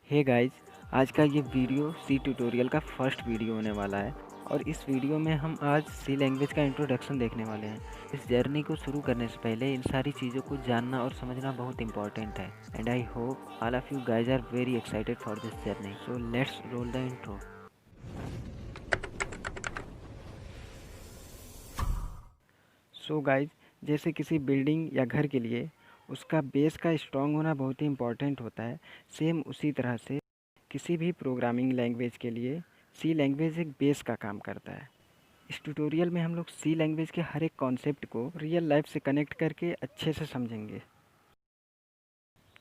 Hey guys, आज का ये वीडियो सी ट्यूटोरियल का फर्स्ट वीडियो होने वाला है और इस वीडियो में हम आज सी लैंग्वेज का इंट्रोडक्शन देखने वाले हैं। इस जर्नी को शुरू करने से पहले इन सारी चीज़ों को जानना और समझना बहुत इंपॉर्टेंट है and I hope all of you guys are very excited for this journey. So let's roll the intro. So guys, जैसे किसी बिल्डिंग या घर के लिए उसका बेस का स्ट्रॉन्ग होना बहुत ही इम्पॉर्टेंट होता है, सेम उसी तरह से किसी भी प्रोग्रामिंग लैंग्वेज के लिए सी लैंग्वेज एक बेस का काम करता है। इस ट्यूटोरियल में हम लोग सी लैंग्वेज के हर एक कॉन्सेप्ट को रियल लाइफ से कनेक्ट करके अच्छे से समझेंगे।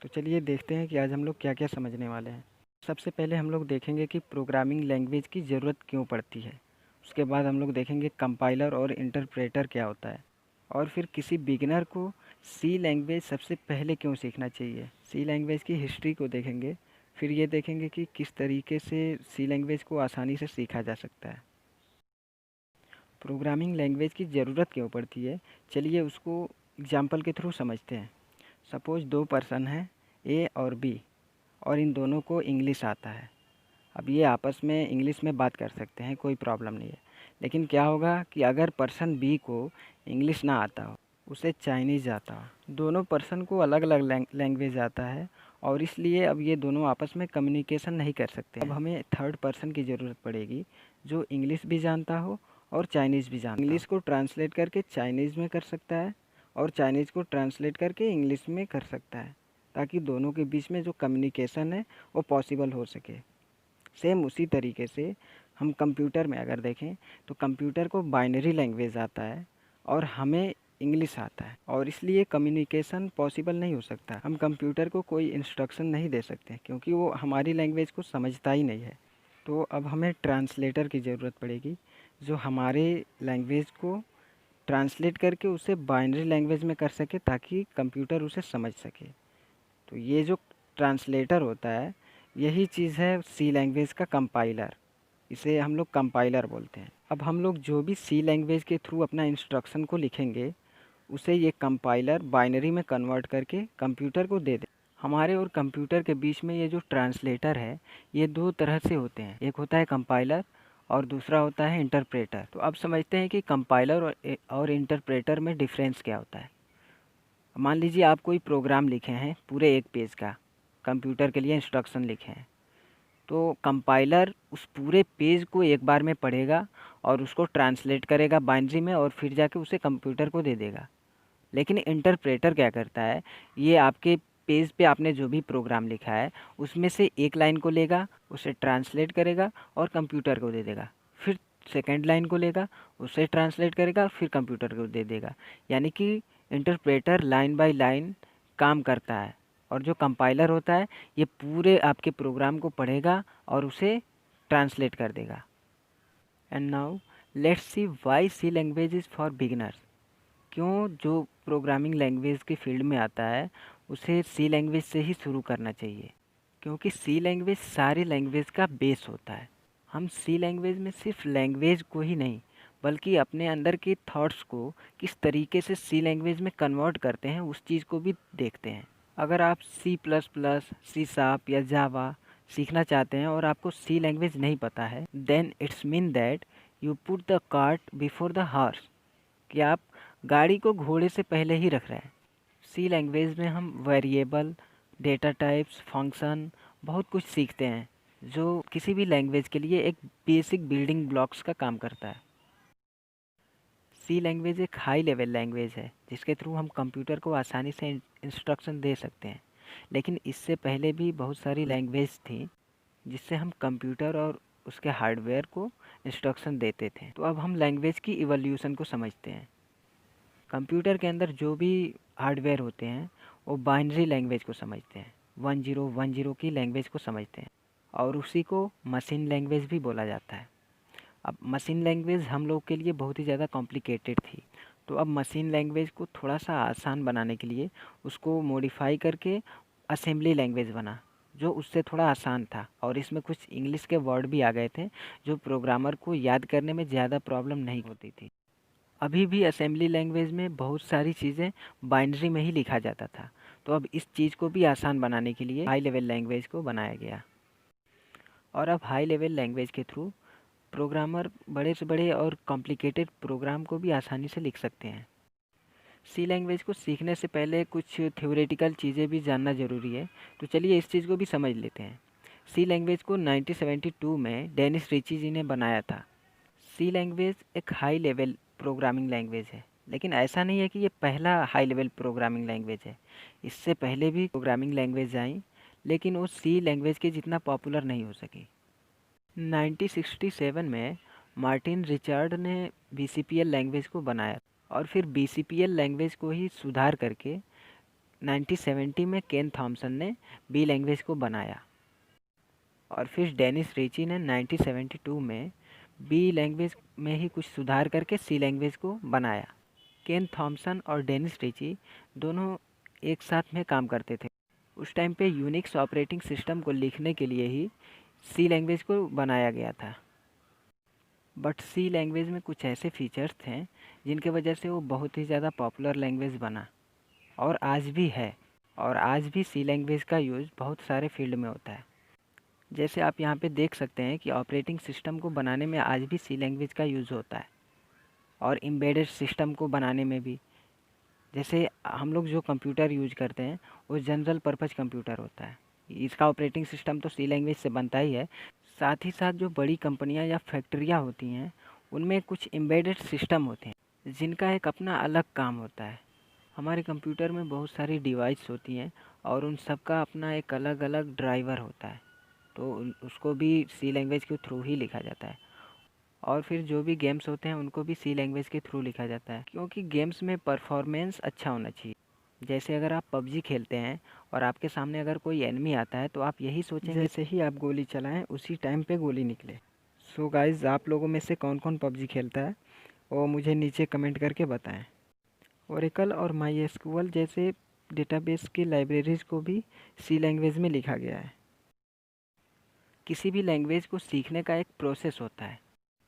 तो चलिए देखते हैं कि आज हम लोग क्या क्या समझने वाले हैं। सबसे पहले हम लोग देखेंगे कि प्रोग्रामिंग लैंग्वेज की ज़रूरत क्यों पड़ती है। उसके बाद हम लोग देखेंगे कंपाइलर और इंटरप्रेटर क्या होता है, और फिर किसी बिगिनर को सी लैंग्वेज सबसे पहले क्यों सीखना चाहिए। सी लैंग्वेज की हिस्ट्री को देखेंगे, फिर ये देखेंगे कि किस तरीके से सी लैंग्वेज को आसानी से सीखा जा सकता है। प्रोग्रामिंग लैंग्वेज की ज़रूरत क्यों पड़ती है, चलिए उसको एग्जांपल के थ्रू समझते हैं। सपोज़ दो पर्सन हैं, ए और बी, और इन दोनों को इंग्लिश आता है। अब ये आपस में इंग्लिश में बात कर सकते हैं, कोई प्रॉब्लम नहीं है। लेकिन क्या होगा कि अगर पर्सन बी को इंग्लिश ना आता हो, उसे चाइनीज़ आता हो, दोनों पर्सन को अलग अलग लैंग्वेज आता है और इसलिए अब ये दोनों आपस में कम्युनिकेशन नहीं कर सकते। अब हमें थर्ड पर्सन की ज़रूरत पड़ेगी जो इंग्लिश भी जानता हो और चाइनीज़ भी जानता हो। इंग्लिश को ट्रांसलेट करके चाइनीज़ में कर सकता है और चाइनीज़ को ट्रांसलेट करके इंग्लिश में कर सकता है, ताकि दोनों के बीच में जो कम्युनिकेशन है वो पॉसिबल हो सके। सेम उसी तरीके से हम कंप्यूटर में अगर देखें तो कंप्यूटर को बाइनरी लैंग्वेज आता है और हमें इंग्लिश आता है, और इसलिए कम्युनिकेशन पॉसिबल नहीं हो सकता। हम कंप्यूटर को कोई इंस्ट्रक्शन नहीं दे सकते क्योंकि वो हमारी लैंग्वेज को समझता ही नहीं है। तो अब हमें ट्रांसलेटर की ज़रूरत पड़ेगी जो हमारे लैंग्वेज को ट्रांसलेट करके उसे बाइनरी लैंग्वेज में कर सके ताकि कंप्यूटर उसे समझ सके। तो ये जो ट्रांसलेटर होता है, यही चीज़ है सी लैंग्वेज का कंपाइलर। इसे हम लोग कंपाइलर बोलते हैं। अब हम लोग जो भी सी लैंग्वेज के थ्रू अपना इंस्ट्रक्शन को लिखेंगे, उसे ये कंपाइलर बाइनरी में कन्वर्ट करके कंप्यूटर को दे दे। हमारे और कंप्यूटर के बीच में ये जो ट्रांसलेटर है, ये दो तरह से होते हैं। एक होता है कंपाइलर और दूसरा होता है इंटरप्रेटर। तो अब समझते हैं कि कंपाइलर और इंटरप्रेटर में डिफरेंस क्या होता है। मान लीजिए आप कोई प्रोग्राम लिखे हैं पूरे एक पेज का, कंप्यूटर के लिए इंस्ट्रक्शन लिखे हैं, तो कंपाइलर उस पूरे पेज को एक बार में पढ़ेगा और उसको ट्रांसलेट करेगा बाइनरी में और फिर जाके उसे कंप्यूटर को दे देगा। लेकिन इंटरप्रेटर क्या करता है, ये आपके पेज पे आपने जो भी प्रोग्राम लिखा है उसमें से एक लाइन को लेगा, उसे ट्रांसलेट करेगा और कंप्यूटर को दे देगा। फिर सेकंड लाइन को लेगा, उसे ट्रांसलेट करेगा, फिर कंप्यूटर को दे देगा। यानी कि इंटरप्रेटर लाइन बाय लाइन काम करता है, और जो कंपाइलर होता है ये पूरे आपके प्रोग्राम को पढ़ेगा और उसे ट्रांसलेट कर देगा। And now let's see why C language is for beginners. क्यों जो प्रोग्रामिंग लैंग्वेज के फील्ड में आता है उसे सी लैंग्वेज से ही शुरू करना चाहिए, क्योंकि सी लैंग्वेज सारी लैंग्वेज का बेस होता है। हम सी लैंग्वेज में सिर्फ लैंग्वेज को ही नहीं, बल्कि अपने अंदर के थॉट्स को किस तरीके से सी लैंग्वेज में कन्वर्ट करते हैं उस चीज़ को भी देखते हैं। अगर आप C plus plus, C sharp या जावा सीखना चाहते हैं और आपको सी लैंग्वेज नहीं पता है, then it's mean that you put the cart before the horse, कि आप गाड़ी को घोड़े से पहले ही रख रहे हैं। सी लैंग्वेज में हम वेरिएबल, डेटा टाइप्स, फंक्शन, बहुत कुछ सीखते हैं जो किसी भी लैंग्वेज के लिए एक बेसिक बिल्डिंग ब्लॉक्स का काम करता है। सी लैंग्वेज एक हाई लेवल लैंग्वेज है जिसके थ्रू हम कंप्यूटर को आसानी से इंस्ट्रक्शन दे सकते हैं। लेकिन इससे पहले भी बहुत सारी लैंग्वेज थी जिससे हम कंप्यूटर और उसके हार्डवेयर को इंस्ट्रक्शन देते थे। तो अब हम लैंग्वेज की इवोल्यूशन को समझते हैं। कंप्यूटर के अंदर जो भी हार्डवेयर होते हैं वो बाइनरी लैंग्वेज को समझते हैं, 1010 की लैंग्वेज को समझते हैं, और उसी को मशीन लैंग्वेज भी बोला जाता है। अब मशीन लैंग्वेज हम लोग के लिए बहुत ही ज़्यादा कॉम्प्लिकेटेड थी, तो अब मशीन लैंग्वेज को थोड़ा सा आसान बनाने के लिए उसको मॉडिफाई करके असेंबली लैंग्वेज बना, जो उससे थोड़ा आसान था, और इसमें कुछ इंग्लिश के वर्ड भी आ गए थे जो प्रोग्रामर को याद करने में ज़्यादा प्रॉब्लम नहीं होती थी। अभी भी असेंबली लैंग्वेज में बहुत सारी चीज़ें बाइनरी में ही लिखा जाता था, तो अब इस चीज़ को भी आसान बनाने के लिए हाई लेवल लैंग्वेज को बनाया गया। और अब हाई लेवल लैंग्वेज के थ्रू प्रोग्रामर बड़े से बड़े और कॉम्प्लिकेटेड प्रोग्राम को भी आसानी से लिख सकते हैं। सी लैंग्वेज को सीखने से पहले कुछ थ्योरेटिकल चीज़ें भी जानना ज़रूरी है, तो चलिए इस चीज़ को भी समझ लेते हैं। सी लैंग्वेज को 1972 में डेनिस रिची जी ने बनाया था। सी लैंग्वेज एक हाई लेवल प्रोग्रामिंग लैंग्वेज है, लेकिन ऐसा नहीं है कि ये पहला हाई लेवल प्रोग्रामिंग लैंग्वेज है। इससे पहले भी प्रोग्रामिंग लैंग्वेज आई, लेकिन वो सी लैंग्वेज के जितना पॉपुलर नहीं हो सकी। 1967 में मार्टिन रिचर्ड ने बीसीपीएल लैंग्वेज को बनाया और फिर बीसीपीएल लैंग्वेज को ही सुधार करके 1970 में केन थॉमसन ने बी लैंग्वेज को बनाया और फिर डेनिस रिची ने 1972 में बी लैंग्वेज में ही कुछ सुधार करके सी लैंग्वेज को बनाया। केन थॉमसन और डेनिस रिची दोनों एक साथ में काम करते थे। उस टाइम पे यूनिक्स ऑपरेटिंग सिस्टम को लिखने के लिए ही सी लैंग्वेज को बनाया गया था। बट सी लैंग्वेज में कुछ ऐसे फीचर्स थे जिनके वजह से वो बहुत ही ज़्यादा पॉपुलर लैंग्वेज बना और आज भी है। और आज भी सी लैंग्वेज का यूज़ बहुत सारे फील्ड में होता है। जैसे आप यहाँ पे देख सकते हैं कि ऑपरेटिंग सिस्टम को बनाने में आज भी सी लैंग्वेज का यूज़ होता है और एम्बेडेड सिस्टम को बनाने में भी। जैसे हम लोग जो कंप्यूटर यूज करते हैं वो जनरल पर्पज़ कंप्यूटर होता है, इसका ऑपरेटिंग सिस्टम तो सी लैंग्वेज से बनता ही है। साथ ही साथ जो बड़ी कंपनियां या फैक्ट्रियां होती हैं उनमें कुछ एम्बेडेड सिस्टम होते हैं जिनका एक अपना अलग काम होता है। हमारे कंप्यूटर में बहुत सारी डिवाइस होती हैं और उन सब का अपना एक अलग अलग ड्राइवर होता है, तो उसको भी सी लैंग्वेज के थ्रू ही लिखा जाता है। और फिर जो भी गेम्स होते हैं उनको भी सी लैंग्वेज के थ्रू लिखा जाता है, क्योंकि गेम्स में परफॉर्मेंस अच्छा होना चाहिए। जैसे अगर आप पबजी खेलते हैं और आपके सामने अगर कोई एनिमी आता है तो आप यही सोचेंगे जैसे ही आप गोली चलाएं उसी टाइम पे गोली निकले। सो गाइज़, आप लोगों में से कौन कौन पबजी खेलता है वो मुझे नीचे कमेंट करके बताएं। ओरेकल और माईएसक्यूएल जैसे डेटाबेस की लाइब्रेरीज को भी सी लैंग्वेज में लिखा गया है। किसी भी लैंग्वेज को सीखने का एक प्रोसेस होता है।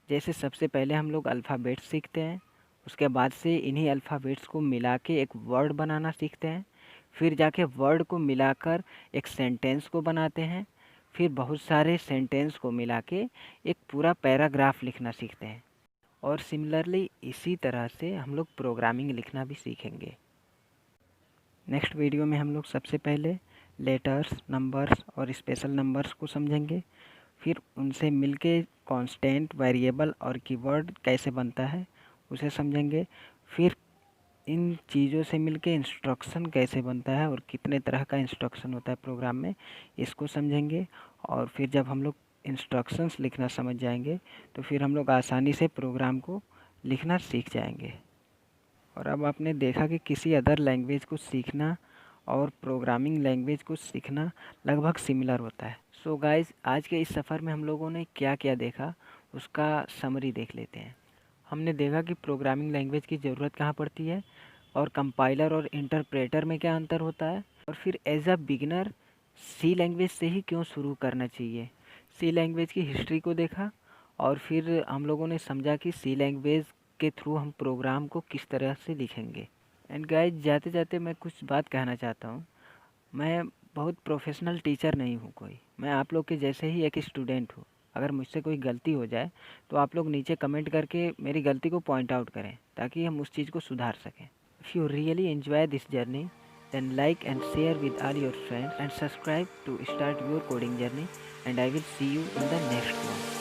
जैसे सबसे पहले हम लोग अल्फ़ाबेट्स सीखते हैं, उसके बाद से इन्हीं अल्फ़ाबेट्स को मिला के एक वर्ड बनाना सीखते हैं, फिर जाके वर्ड को मिलाकर एक सेंटेंस को बनाते हैं, फिर बहुत सारे सेंटेंस को मिला के एक पूरा पैराग्राफ लिखना सीखते हैं। और सिमिलरली इसी तरह से हम लोग प्रोग्रामिंग लिखना भी सीखेंगे। नेक्स्ट वीडियो में हम लोग सबसे पहले लेटर्स, नंबर्स और स्पेशल नंबर्स को समझेंगे, फिर उनसे मिलके कांस्टेंट, वेरिएबल और कीवर्ड कैसे बनता है उसे समझेंगे। फिर इन चीज़ों से मिलके इंस्ट्रक्शन कैसे बनता है और कितने तरह का इंस्ट्रक्शन होता है प्रोग्राम में, इसको समझेंगे। और फिर जब हम लोग इंस्ट्रक्शंस लिखना समझ जाएंगे तो फिर हम लोग आसानी से प्रोग्राम को लिखना सीख जाएंगे। और अब आपने देखा कि किसी अदर लैंग्वेज को सीखना और प्रोग्रामिंग लैंग्वेज को सीखना लगभग सिमिलर होता है। सो गाइस, आज के इस सफ़र में हम लोगों ने क्या क्या देखा उसका समरी देख लेते हैं। हमने देखा कि प्रोग्रामिंग लैंग्वेज की ज़रूरत कहाँ पड़ती है और कंपाइलर और इंटरप्रेटर में क्या अंतर होता है, और फिर as a beginner C language से ही क्यों शुरू करना चाहिए। सी लैंग्वेज की हिस्ट्री को देखा और फिर हम लोगों ने समझा कि सी लैंग्वेज के थ्रू हम प्रोग्राम को किस तरह से लिखेंगे। एंड गाइज, जाते जाते मैं कुछ बात कहना चाहता हूँ। मैं बहुत प्रोफेशनल टीचर नहीं हूँ कोई, मैं आप लोग के जैसे ही एक स्टूडेंट हूँ। अगर मुझसे कोई गलती हो जाए तो आप लोग नीचे कमेंट करके मेरी गलती को पॉइंट आउट करें ताकि हम उस चीज़ को सुधार सकें। If you really enjoy this journey then like and share with all your friends and subscribe to start your coding journey, and I will see you in the next one.